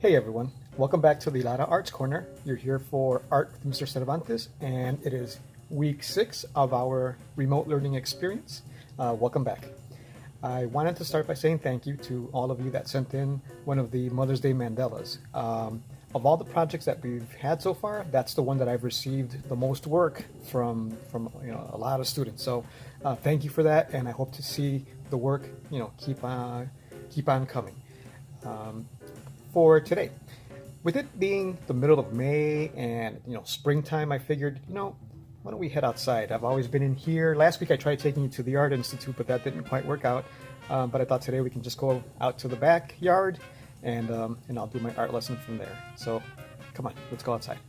Hey everyone, welcome back to the Lara Arts Corner. You're here for Art with Mr. Cervantes, and it is week 6 of our remote learning experience. Welcome back. I wanted to start by saying thank you to all of you that sent in one of the Mother's Day mandalas. Of all the projects that we've had so far, that's the one that I've received the most work from a lot of students. So thank you for that, and I hope to see the work keep on coming. For today, with it being the middle of May and springtime, I figured why don't we head outside? I've always been in here. Last week I tried taking you to the Art Institute, but that didn't quite work out. But I thought today we can just go out to the backyard and I'll do my art lesson from there. So come on, let's go outside.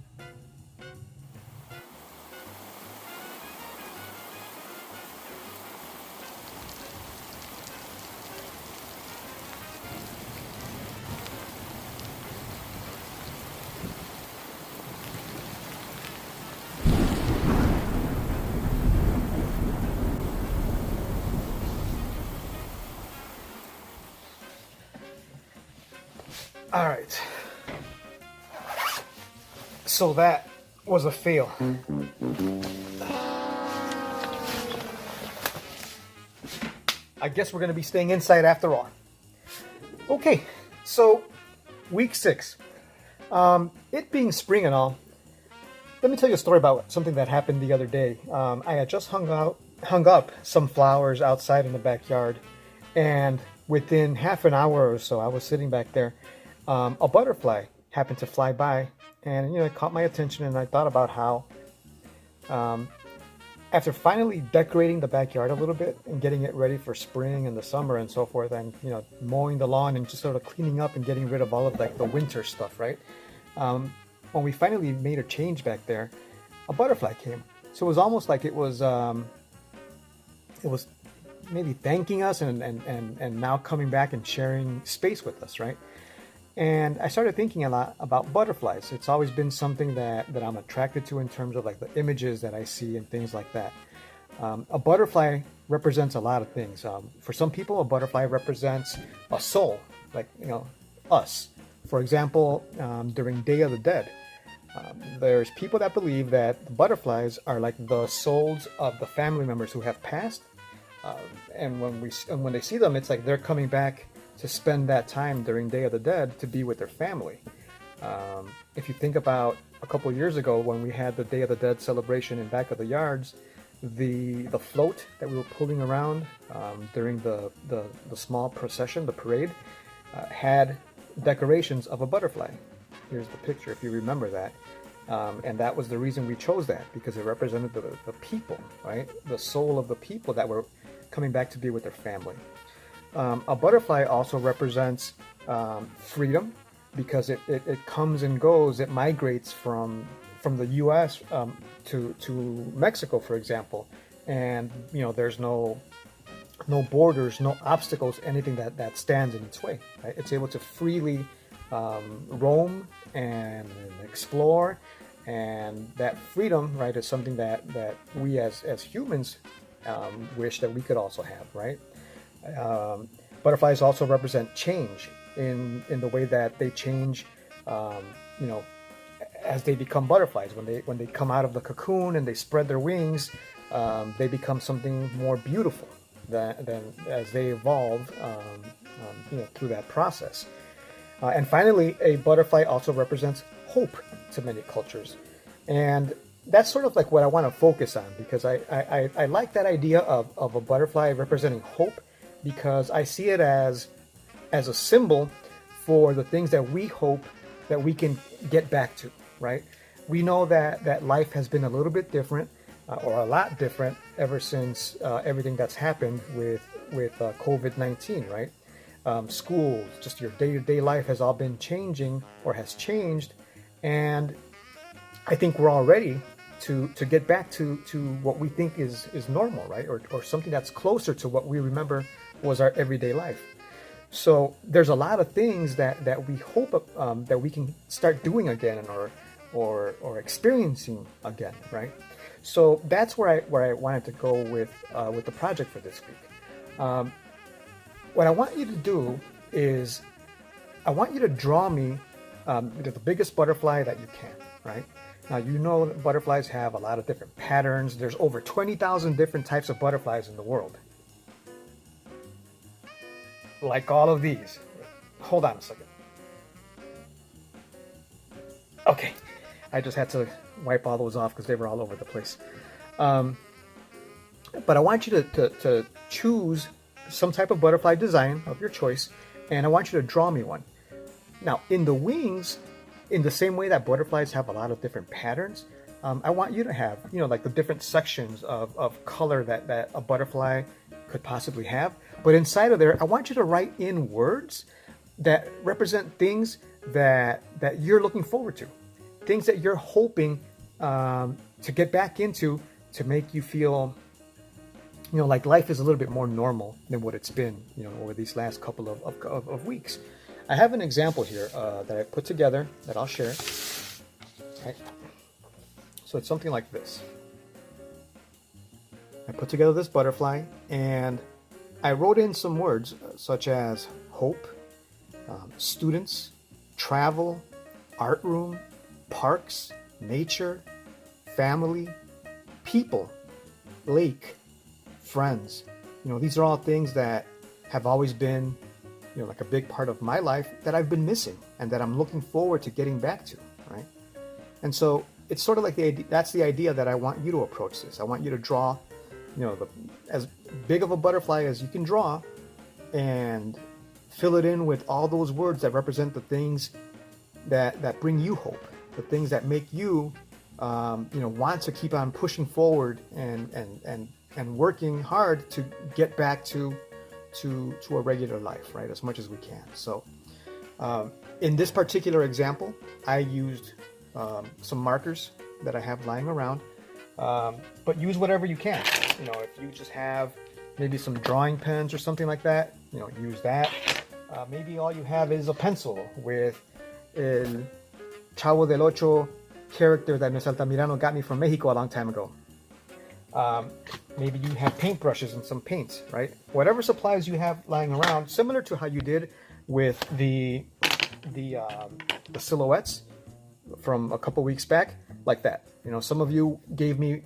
All right. So that was a fail. I guess we're going to be staying inside after all. Okay, so week 6. It being spring and all, let me tell you a story about something that happened the other day. I had just hung up some flowers outside in the backyard, and within half an hour or so, I was sitting back there. A butterfly happened to fly by, and it caught my attention, and I thought about how after finally decorating the backyard a little bit and getting it ready for spring and the summer and so forth, and mowing the lawn and just sort of cleaning up and getting rid of all of like the winter stuff, right? When we finally made a change back there, a butterfly came. So it was almost like it was maybe thanking us and now coming back and sharing space with us, right? And I started thinking a lot about butterflies. It's always been something that I'm attracted to in terms of like the images that I see and things like that. A butterfly represents a lot of things. For some people, a butterfly represents a soul, like us. For example, during Day of the Dead, there's people that believe that butterflies are like the souls of the family members who have passed. And when they see them, it's like they're coming back to spend that time during Day of the Dead to be with their family. If you think about a couple of years ago when we had the Day of the Dead celebration in back of the yards, the float that we were pulling around during the small procession, the parade, had decorations of a butterfly. Here's the picture if you remember that. And that was the reason we chose that, because it represented the people, right? The soul of the people that were coming back to be with their family. A butterfly also represents freedom, because it comes and goes. It migrates from the U.S. To Mexico, for example, and there's no borders, no obstacles, anything that stands in its way. Right? It's able to freely roam and explore, and that freedom, right, is something that we as humans wish that we could also have, right? Butterflies also represent change in the way that they change, as they become butterflies. When they come out of the cocoon and they spread their wings, they become something more beautiful than as they evolve, through that process. And finally, a butterfly also represents hope to many cultures, and that's sort of like what I want to focus on, because I like that idea of a butterfly representing hope, because I see it as a symbol for the things that we hope that we can get back to, right? We know that life has been a little bit different, or a lot different, ever since everything that's happened with COVID-19, right? Schools, just your day-to-day life has all been changing, or has changed, and I think we're all ready to get back to what we think is normal, right? Or something that's closer to what we remember was our everyday life. So there's a lot of things that we hope that we can start doing again, or experiencing again, right? So that's where I wanted to go with the project for this week. What I want you to do is I want you to draw me the biggest butterfly that you can, right? Now, you know that butterflies have a lot of different patterns. There's over 20,000 different types of butterflies in the world. Like all of these. Hold on a second. Okay, I just had to wipe all those off because they were all over the place. But I want you to choose some type of butterfly design of your choice, and I want you to draw me one. Now, in the wings, in the same way that butterflies have a lot of different patterns, I want you to have, like the different sections of color that a butterfly could possibly have. But inside of there, I want you to write in words that represent things that you're looking forward to, things that you're hoping to get back into to make you feel, like life is a little bit more normal than what it's been, over these last couple of weeks. I have an example here that I put together that I'll share. Right. So it's something like this. I put together this butterfly and I wrote in some words such as hope, students, travel, art room, parks, nature, family, people, lake, friends. These are all things that have always been, like a big part of my life that I've been missing and that I'm looking forward to getting back to, right? And so it's sort of like that's the idea that I want you to approach this. I want you to draw, as big of a butterfly as you can draw and fill it in with all those words that represent the things that bring you hope, the things that make you, want to keep on pushing forward and working hard to get back to a regular life, right? As much as we can. So in this particular example, I used some markers that I have lying around, but use whatever you can. If you just have maybe some drawing pens or something like that, use that. Maybe all you have is a pencil with El Chavo del Ocho character that Miss Altamirano got me from Mexico a long time ago. Maybe you have paintbrushes and some paints, right? Whatever supplies you have lying around, similar to how you did with the silhouettes from a couple weeks back, like that. Some of you gave me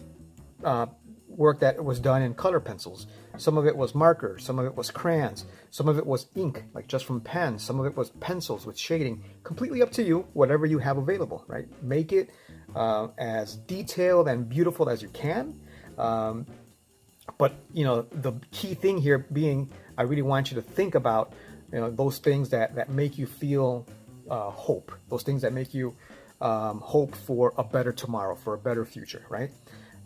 work that was done in color pencils. Some of it was markers, some of it was crayons, some of it was ink, like just from pens, some of it was pencils with shading. Completely up to you, whatever you have available, right? Make it as detailed and beautiful as you can. But the key thing here being, I really want you to think about, those things that make you feel hope, those things that make you hope for a better tomorrow, for a better future, right?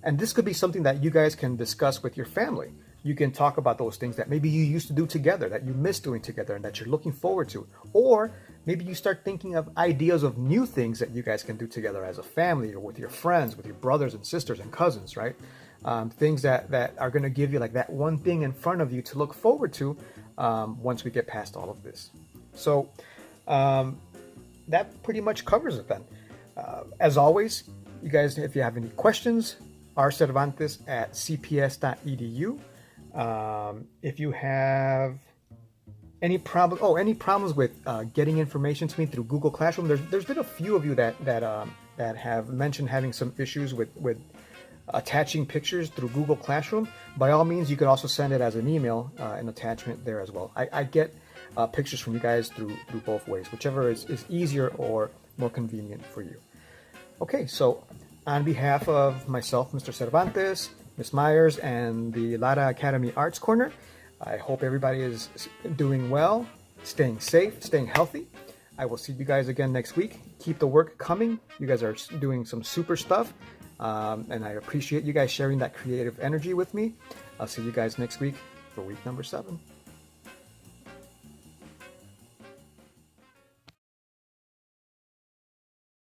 And this could be something that you guys can discuss with your family. You can talk about those things that maybe you used to do together, that you miss doing together, and that you're looking forward to. Or maybe you start thinking of ideas of new things that you guys can do together as a family, or with your friends, with your brothers and sisters and cousins, right? Things that are going to give you like that one thing in front of you to look forward to once we get past all of this. So that pretty much covers it then. As always, you guys, if you have any questions, rcervantes@cps.edu. If you have any problems with getting information to me through Google Classroom, there's been a few of you that have mentioned having some issues with attaching pictures through Google Classroom. By all means, you could also send it as an email, an attachment there as well. I get pictures from you guys through both ways, whichever is easier or more convenient for you. Okay, so on behalf of myself, Mr. Cervantes, Ms. Myers, and the Lara Academy Arts Corner, I hope everybody is doing well, staying safe, staying healthy. I will see you guys again next week. Keep the work coming. You guys are doing some super stuff, and I appreciate you guys sharing that creative energy with me. I'll see you guys next week for week number 7.